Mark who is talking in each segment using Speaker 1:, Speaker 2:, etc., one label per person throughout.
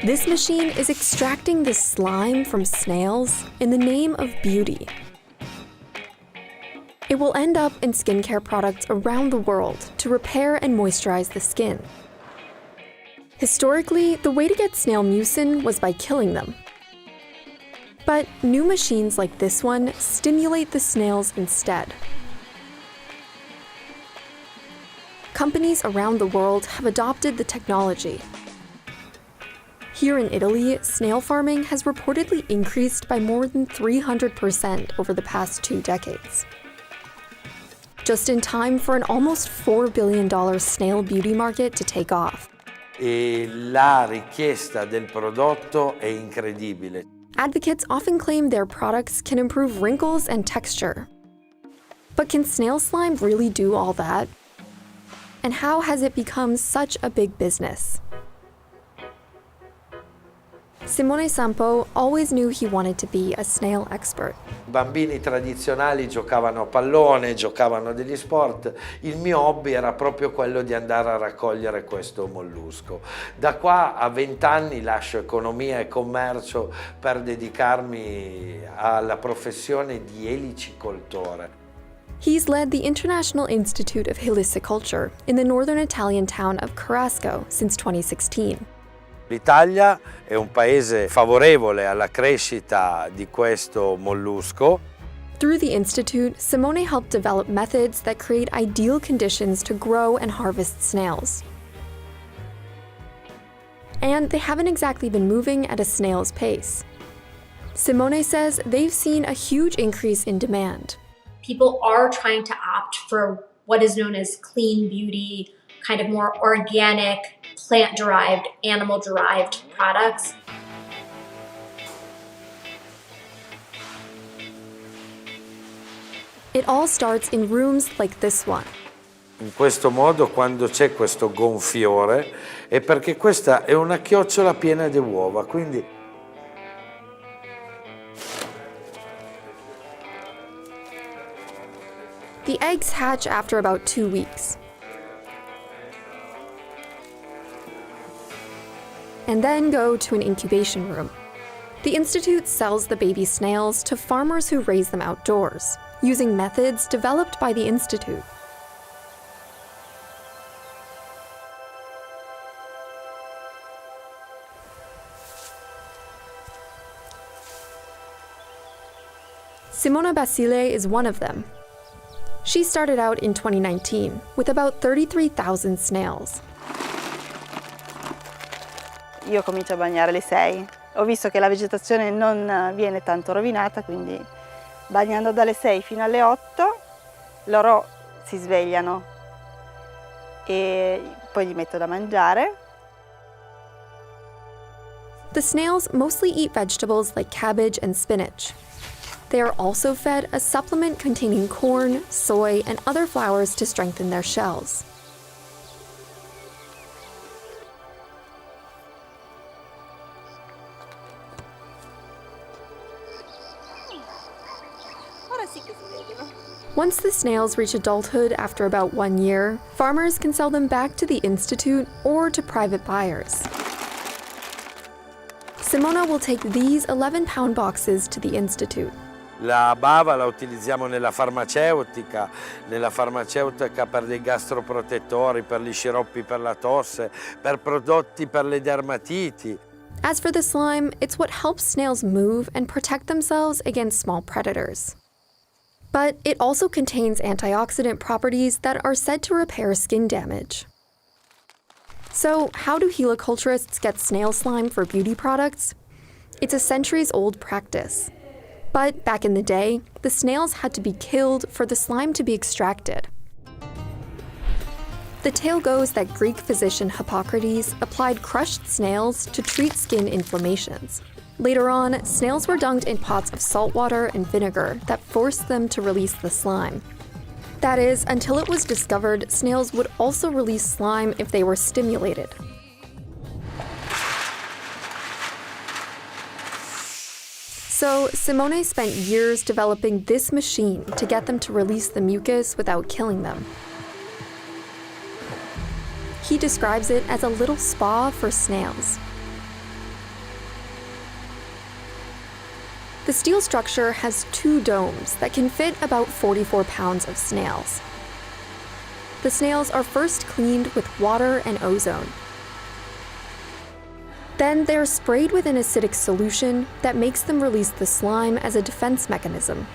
Speaker 1: This machine is extracting the slime from snails in the name of beauty. It will end up in skincare products around the world to repair and moisturize the skin. Historically, the way to get snail mucin was by killing them. But new machines like this one stimulate the snails instead. Companies around the world have adopted the technology. Here in Italy, snail farming has reportedly increased by more than 300% over the past 2 decades. Just in time for an almost $4 billion snail beauty market to take off.
Speaker 2: E la richiesta del prodotto è incredibile.
Speaker 1: Advocates often claim their products can improve wrinkles and texture. But can snail slime really do all that? And how has it become such a big business? Simone Sampo always knew he wanted to be a snail expert.
Speaker 2: Bambini tradizionali giocavano a pallone, giocavano degli sport. Il mio hobby era proprio quello di andare a raccogliere questo mollusco. Da qua a 20 anni lascio economia e commercio per dedicarmi alla professione di elicicoltore.
Speaker 1: He's led the International Institute of Heliciculture in the northern Italian town of Carrasco since 2016.
Speaker 2: L'Italia è un paese favorevole alla crescita di questo mollusco.
Speaker 1: Through the Institute, Simone helped develop methods that create ideal conditions to grow and harvest snails. And they haven't exactly been moving at a snail's pace. Simone says they've seen a huge increase in demand.
Speaker 3: People are trying to opt for what is known as clean beauty, kind of more organic, plant-derived, animal-derived products.
Speaker 1: It all starts in rooms like this one.
Speaker 2: In questo modo, quando c'è questo gonfiore, è perché questa è una chiocciola piena di uova, quindi
Speaker 1: The eggs hatch after about 2 weeks. And then go to an incubation room. The Institute sells the baby snails to farmers who raise them outdoors, using methods developed by the Institute. Simona Basile is one of them. She started out in 2019 with about 33,000 snails.
Speaker 4: Io comincio a bagnare alle 6. Ho visto che la vegetazione non viene tanto rovinata, quindi bagnando dalle 6 fino alle 8 loro si svegliano e poi gli metto da mangiare.
Speaker 1: The snails mostly eat vegetables like cabbage and spinach. They are also fed a supplement containing corn, soy, and other flours to strengthen their shells. Once the snails reach adulthood after about 1 year, farmers can sell them back to the Institute or to private buyers. Simona will take these 11-pound boxes to the Institute.
Speaker 2: la bava la utilizziamo nella farmaceutica per dei gastroprotettori, per gli sciroppi per la tosse, per prodotti per le dermatiti.
Speaker 1: As for the slime, it's what helps snails move and protect themselves against small predators. But it also contains antioxidant properties that are said to repair skin damage. So, how do heliculturists get snail slime for beauty products? It's a centuries-old practice. But back in the day, the snails had to be killed for the slime to be extracted. The tale goes that Greek physician Hippocrates applied crushed snails to treat skin inflammations. Later on, snails were dunked in pots of salt water and vinegar that forced them to release the slime. That is, until it was discovered snails would also release slime if they were stimulated. So, Simone spent years developing this machine to get them to release the mucus without killing them. He describes it as a little spa for snails. The steel structure has 2 domes that can fit about 44 pounds of snails. The snails are first cleaned with water and ozone. Then they're sprayed with an acidic solution that makes them release the slime as a defense mechanism.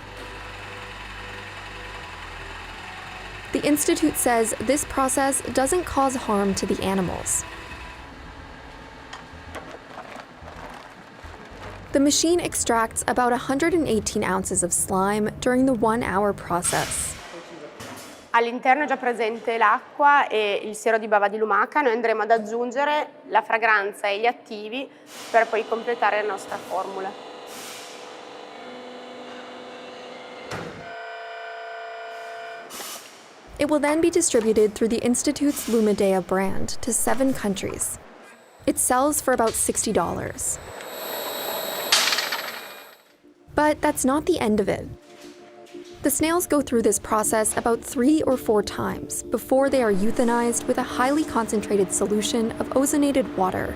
Speaker 1: The Institute says this process doesn't cause harm to the animals. The machine extracts about 118 ounces of slime during the 1-hour process.
Speaker 5: All'interno è già presente l'acqua e il siero di bava di lumaca. Noi andremo ad aggiungere la fragranza e gli attivi per poi completare la nostra formula.
Speaker 1: It will then be distributed through the Institute's Lumidea brand to 7 countries. It sells for about $60. But that's not the end of it. The snails go through this process about 3 or 4 times before they are euthanized with a highly concentrated solution of ozonated water.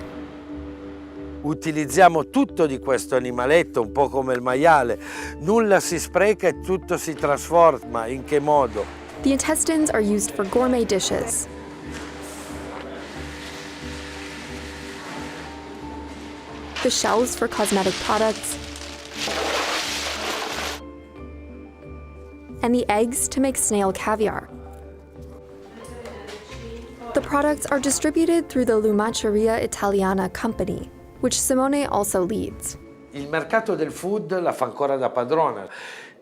Speaker 2: Utilizziamo tutto di questo animaletto, un po' come il maiale. Nulla si spreca e tutto si trasforma. In che modo?
Speaker 1: The intestines are used for gourmet dishes. The shells for cosmetic products. And the eggs to make snail caviar. The products are distributed through the Lumaceria Italiana company, which Simone also leads.
Speaker 2: Il mercato del food la fa ancora da padrona.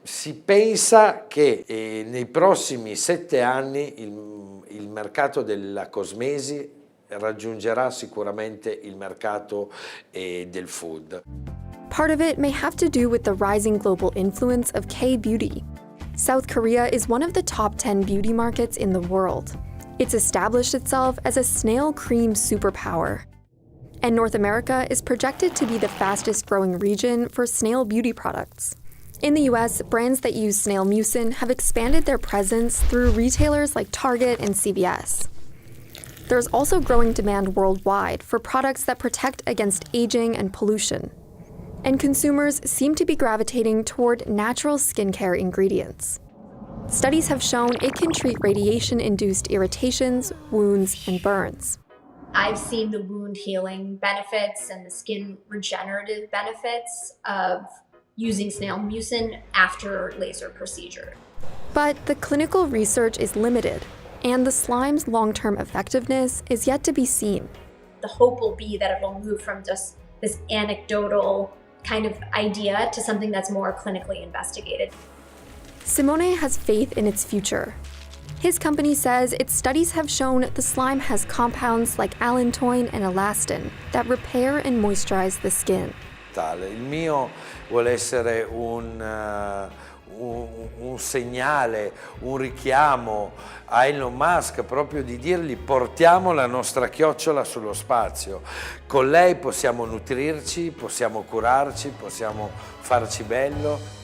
Speaker 2: Si pensa che nei prossimi 7 anni il mercato della cosmesi raggiungerà sicuramente il mercato del food.
Speaker 1: Part of it may have to do with the rising global influence of K-beauty. South Korea is one of the top 10 beauty markets in the world. It's established itself as a snail cream superpower. And North America is projected to be the fastest growing region for snail beauty products. In the US, brands that use snail mucin have expanded their presence through retailers like Target and CVS. There's also growing demand worldwide for products that protect against aging and pollution. And consumers seem to be gravitating toward natural skincare ingredients. Studies have shown it can treat radiation-induced irritations, wounds, and burns.
Speaker 3: I've seen the wound healing benefits and the skin regenerative benefits of using snail mucin after laser procedure.
Speaker 1: But the clinical research is limited, and the slime's long-term effectiveness is yet to be seen.
Speaker 3: The hope will be that it will move from just this anecdotal kind of idea to something that's more clinically investigated.
Speaker 1: Simone has faith in its future. His company says its studies have shown the slime has compounds like allantoin and elastin that repair and moisturize the skin.
Speaker 2: Il mio vuole essere un segnale, un richiamo a Elon Musk, proprio di dirgli: portiamo la nostra chiocciola sullo spazio. Con lei possiamo nutrirci, possiamo curarci, possiamo farci bello.